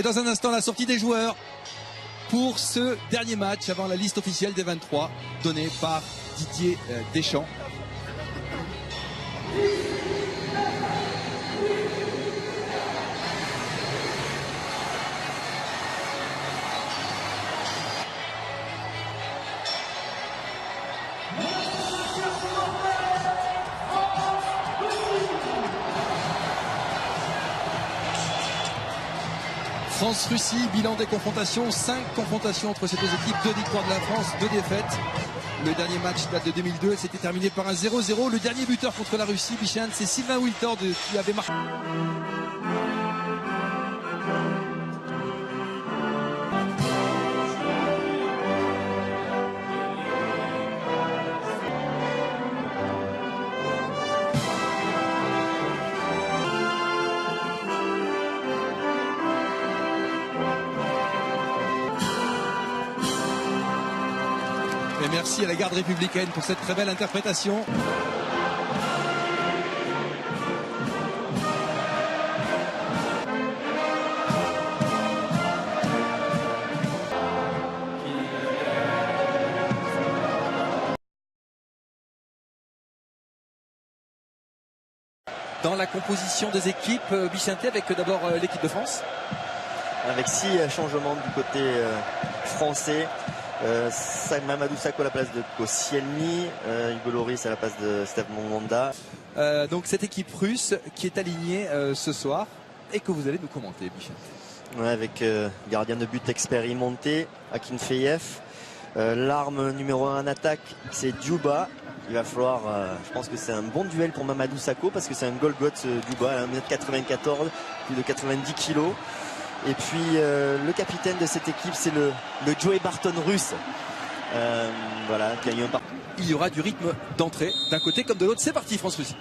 dans un instant la sortie des joueurs pour ce dernier match avant la liste officielle des 23 donnée par Didier Deschamps. France-Russie, bilan des confrontations, 5 confrontations entre ces deux équipes, 2 victoires de la France, 2 défaites. Le dernier match date de 2002 et c'était terminé par un 0-0. Le dernier buteur contre la Russie, Bichente, c'est Sylvain Wiltord qui avait marqué. Et merci à la garde républicaine pour cette très belle interprétation. Dans la composition des équipes, Bichente, avec d'abord l'équipe de France. Avec 6 changements du côté français. Mamadou Sakho à la place de Koscielny, Hugo Lloris à la place de Steve Mongonda. Donc cette équipe russe qui est alignée ce soir et que vous allez nous commenter, Bichente. Ouais, avec gardien de but expérimenté, Akinfeyev. L'arme numéro 1 en attaque, c'est Djouba. Il va falloir, je pense que c'est un bon duel pour Mamadou Sakho parce que c'est un Golgoth Djouba à 1m94, plus de 90 kg. Et puis le capitaine de cette équipe, c'est le Joey Barton russe. Voilà, qui a eu un parcours. Il y aura du rythme d'entrée d'un côté comme de l'autre. C'est parti, France-Russie.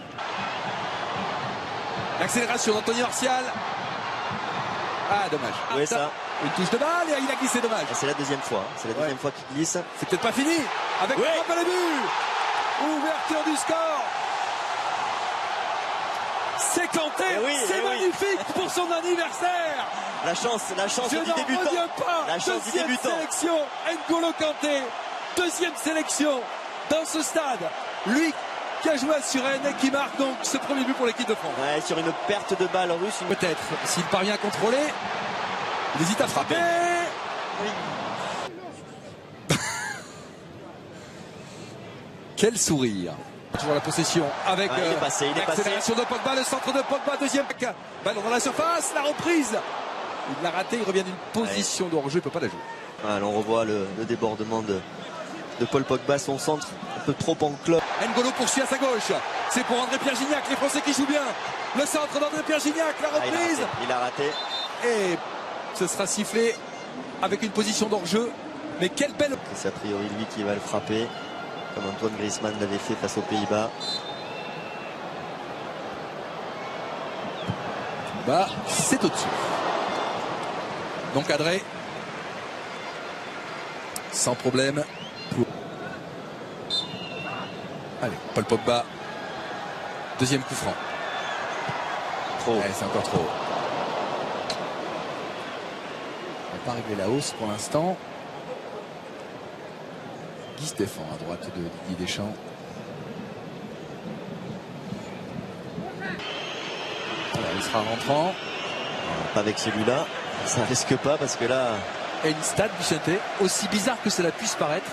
L'accélération d'Anthony Martial. Ah, dommage. Oui, ça. Une touche de balle et il a glissé, dommage. C'est la deuxième fois. C'est la deuxième fois qu'il glisse. C'est peut-être pas fini. Avec le frappe à la but. Ouverture du score. C'est Kanté. C'est magnifique pour son anniversaire. La chance du débutant. La chance du débutant. Sélection, N'Golo Kanté. Deuxième sélection dans ce stade. Lui qui a joué à Suresnes et qui marque donc ce premier but pour l'équipe de France. Ouais, sur une perte de balle russe. Peut-être, s'il parvient à contrôler, il hésite à frapper. Oui. Quel sourire. Toujours la possession avec l'accélération de Pogba, le centre de Pogba, deuxième ballon dans la surface, la reprise. Il l'a raté, il revient d'une position de hors-jeu, il ne peut pas la jouer. Alors on revoit le débordement de Paul Pogba, son centre un peu trop en cloche. N'Golo poursuit à sa gauche, c'est pour André-Pierre Gignac, les Français qui jouent bien. Le centre d'André-Pierre Gignac, la reprise. Il a raté. Et ce sera sifflé avec une position d'hors-jeu. Mais quelle belle... C'est a priori lui qui va le frapper, comme Antoine Griezmann l'avait fait face aux Pays-Bas. Bah, c'est au-dessus. Donc Adré, sans problème. Allez, Paul Pogba, deuxième coup franc. Trop. C'est encore trop. On va pas régler la hausse pour l'instant. Guy Stéphane à droite de Didier Deschamps. Voilà, il sera rentrant. Pas avec celui-là. Ça risque pas parce que là... Et une stade, Bichente, aussi bizarre que cela puisse paraître.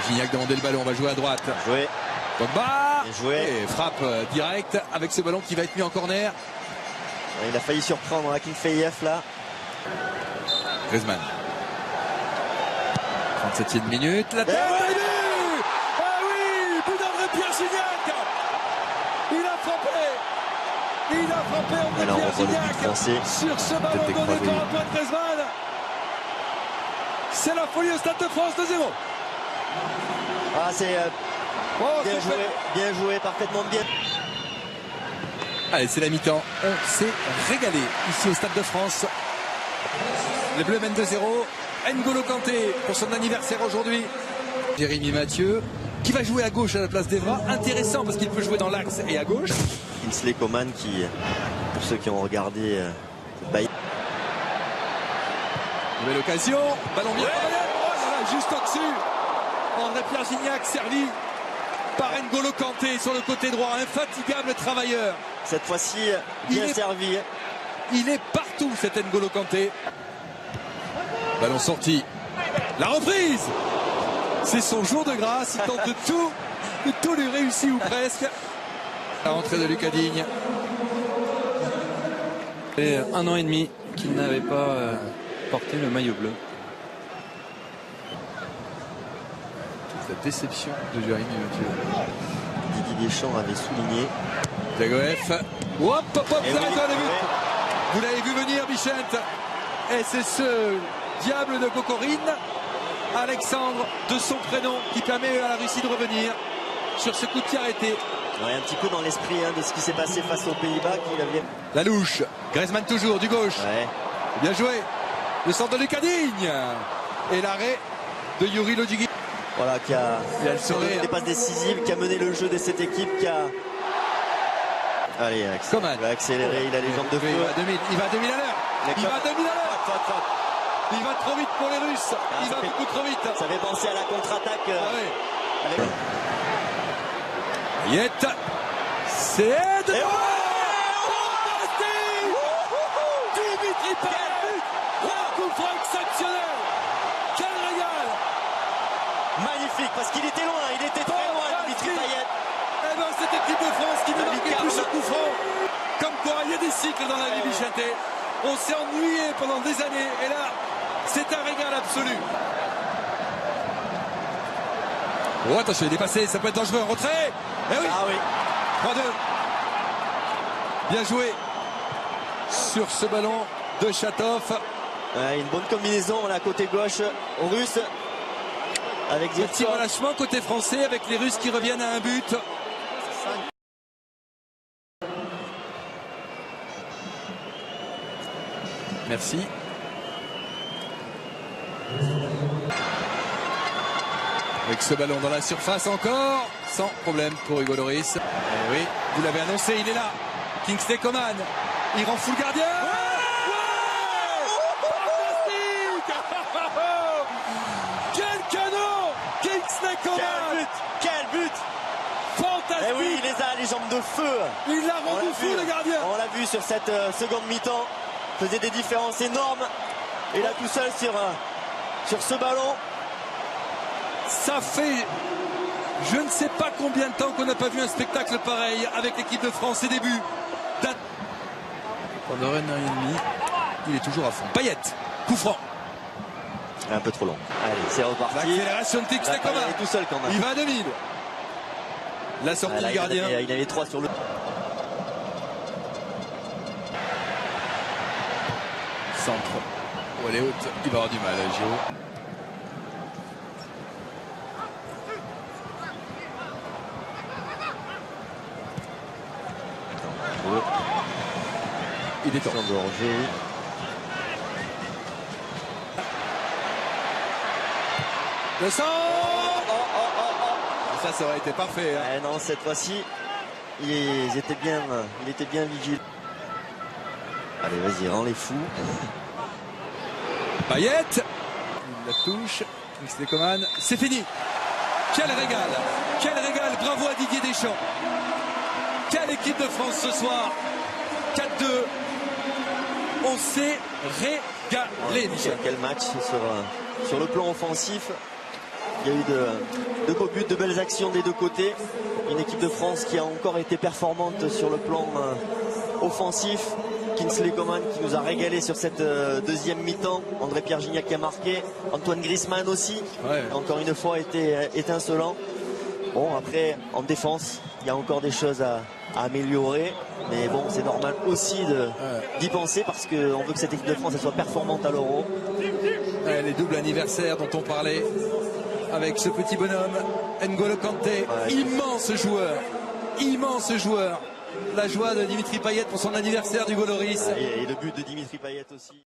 Gignac demandait le ballon, on va jouer à droite. Joué. Pogba. Joué. Et frappe direct avec ce ballon qui va être mis en corner. Il a failli surprendre Akinfeyev là. Griezmann. 37e minute. La tête est vue. Ah oui, but d'André-Pierre Gignac. Il a frappé. André-Pierre Gignac sur ce ballon donné par Antoine Griezmann. C'est la folie au Stade de France, 2-0. Ah, c'est bien joué, parfaitement bien. Allez, c'est la mi-temps. On s'est régalé ici au Stade de France. Les Bleus mènent 2-0. N'Golo Kanté pour son anniversaire aujourd'hui. Jérémy Mathieu qui va jouer à gauche à la place d'Evra. Intéressant parce qu'il peut jouer dans l'axe et à gauche. Kingsley Coman qui, pour ceux qui ont regardé Nouvelle occasion, ballon bien travaillé. Oh là là, juste au-dessus. André-Pierre Gignac servi par N'Golo Kanté sur le côté droit, infatigable travailleur. Cette fois-ci, bien servi. Il est partout, cet N'Golo Kanté. Ballon sorti. La reprise. C'est son jour de grâce. Il tente de tout lui réussit ou presque. La rentrée de Lucas Digne. Et 1 an et demi qu'il n'avait pas porté le maillot bleu. La déception de Jérémy Mathieu. Didier Deschamps avait souligné. Zagoev. Hop, hop, hop, Et ça oui, arrête dans les buts. ouais. Vous l'avez vu venir, Bichette. Et c'est ce diable de Kokorine, Alexandre, de son prénom, qui permet à la Russie de revenir sur ce coup de pied arrêté. Ouais, un petit peu dans l'esprit de ce qui s'est passé face aux Pays-Bas. La louche. Griezmann toujours, du gauche. Ouais. Bien joué. Le centre de Lucas Digne. Et l'arrêt de Yuri Lodjigui. Voilà, qui a le donné sourire. des passes décisives, qui a mené le jeu de cette équipe, qui a... Allez, Coman. il va accélérer, il a les jambes de feu. Il va à 2000 à l'heure. Il va à 2000 à l'heure. Il va trop vite pour les Russes. Il va beaucoup trop vite. Ça fait penser à la contre-attaque. Ah oui. Yet. C'est Ed. Dimitri Payet. Un coup franc exceptionnel. Quel régal. Magnifique, parce qu'il était loin, il était très loin, Dimitri Payet. Eh ben, cette équipe de France qui ne marquait plus ce coup franc. Comme quoi, il y a des cycles dans la vie, Bichette. On s'est ennuyé pendant des années. Et là, c'est un régal absolu. Oh, attention, il est dépassé. Ça peut être dangereux. Retrait. Eh oui. Ah oui. 3-2. Bien joué sur ce ballon de Chatov. Ouais, une bonne combinaison, on a côté gauche aux Russes. Avec Le petit relâchement côté français avec les Russes qui reviennent à un but. Merci. Avec ce ballon dans la surface encore, sans problème pour Hugo Lloris. Eh oui, vous l'avez annoncé, il est là. Kingsley Coman, il rend fou le gardien. Quel canon, Kingsley Coman. Quel but. Fantastique. Eh oui, il les a les jambes de feu. Il l'a rendu fou, le gardien. On l'a vu sur cette seconde mi-temps. Faisait des différences énormes. Et là tout seul sur ce ballon. Ça fait je ne sais pas combien de temps qu'on n'a pas vu un spectacle pareil avec l'équipe de France. Ses débuts. Pendant 1 an et demi, il est toujours à fond. Payet, coup franc. Un peu trop long. Allez, c'est reparti. L'accélération de Kingsley Coman. Il est tout seul quand même. Il va à 2000. La sortie là, du gardien. Il avait 3 sur le... Centre. Oh, elle est haute. Il va avoir du mal, Giro. Il est temps. Le centre. Ça aurait été parfait. Hein. Non, cette fois-ci, il était bien vigile. Allez, vas-y, rends les fous. Payet. Il la touche. Kingsley Coman. C'est fini. Quel régal. Quel régal. Bravo à Didier Deschamps. Quelle équipe de France ce soir. 4-2. On s'est régalé, Michel. Quel match sur le plan offensif. Il y a eu de beaux buts, de belles actions des deux côtés. Une équipe de France qui a encore été performante sur le plan offensif. Kingsley Coman qui nous a régalé sur cette deuxième mi-temps. André-Pierre Gignac qui a marqué. Antoine Griezmann aussi. Ouais. Encore une fois été étincelant. Bon, après, en défense, il y a encore des choses à améliorer. Mais bon, c'est normal aussi d'y penser parce qu'on veut que cette équipe de France elle soit performante à l'Euro. Ouais, les doubles anniversaires dont on parlait. Avec ce petit bonhomme, N'Golo Kanté, immense joueur. Immense joueur. La joie de Dimitri Payet pour son anniversaire du Golo Lloris. Et le but de Dimitri Payet aussi.